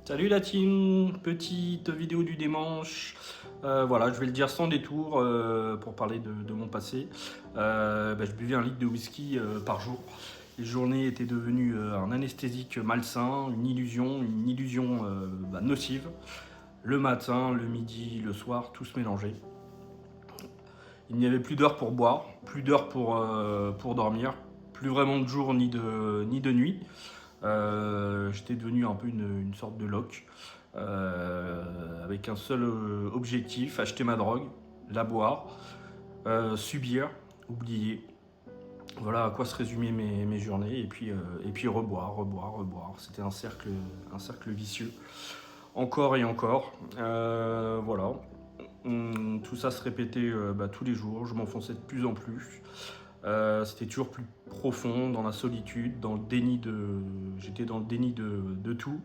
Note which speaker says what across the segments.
Speaker 1: Salut la team, petite vidéo du dimanche. Voilà, je vais le dire sans détour pour parler de mon passé. Je buvais 1 litre de whisky par jour. Les journées étaient devenues un anesthésique malsain, une illusion nocive. Le matin, le midi, le soir, tout se mélangeait. Il n'y avait plus d'heures pour boire, plus d'heures pour dormir, plus vraiment de jour ni de nuit. J'étais devenu un peu une sorte de loc, avec un seul objectif, acheter ma drogue, la boire, subir, oublier. Voilà à quoi se résumaient mes journées, et puis reboire, reboire, reboire. C'était un cercle vicieux, encore et encore. Voilà. Tout ça se répétait tous les jours, je m'enfonçais de plus en plus. C'était toujours plus profond dans la solitude, j'étais dans le déni de tout.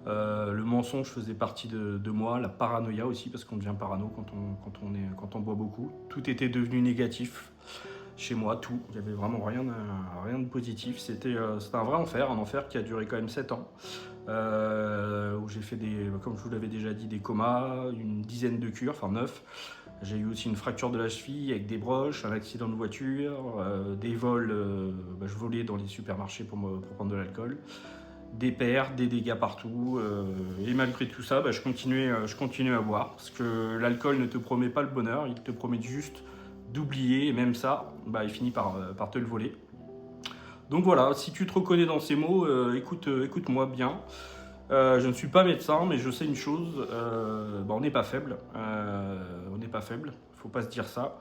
Speaker 1: Le mensonge faisait partie de moi, la paranoïa aussi, parce qu'on devient parano quand on boit beaucoup. Tout était devenu négatif chez moi, tout. Il n'y avait vraiment rien de positif. C'était un vrai enfer, un enfer qui a duré quand même 7 ans. Où j'ai fait comme je vous l'avais déjà dit, des comas, une dizaine de cures, enfin 9. J'ai eu aussi une fracture de la cheville avec des broches, un accident de voiture, des vols, je volais dans les supermarchés pour prendre de l'alcool, des pertes, des dégâts partout, et malgré tout ça, je continuais à boire, parce que l'alcool ne te promet pas le bonheur, il te promet juste d'oublier, et même ça, il finit par te le voler. Donc voilà, si tu te reconnais dans ces mots, écoute-moi bien. Je ne suis pas médecin, mais je sais une chose, on n'est pas faible. On n'est pas faible, faut pas se dire ça.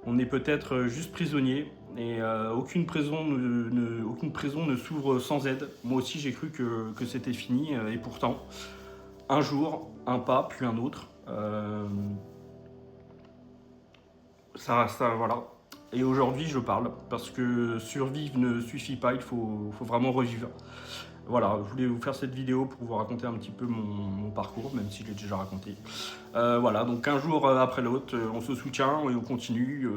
Speaker 1: On est peut-être juste prisonnier, et aucune prison ne s'ouvre sans aide. Moi aussi j'ai cru que c'était fini, et pourtant, un jour, un pas, puis un autre. Voilà. Et aujourd'hui je parle, parce que survivre ne suffit pas, il faut vraiment revivre. Voilà, je voulais vous faire cette vidéo pour vous raconter un petit peu mon parcours, même si je l'ai déjà raconté. Voilà, donc un jour après l'autre, on se soutient et on continue.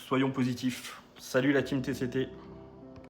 Speaker 1: Soyons positifs. Salut la team TCT.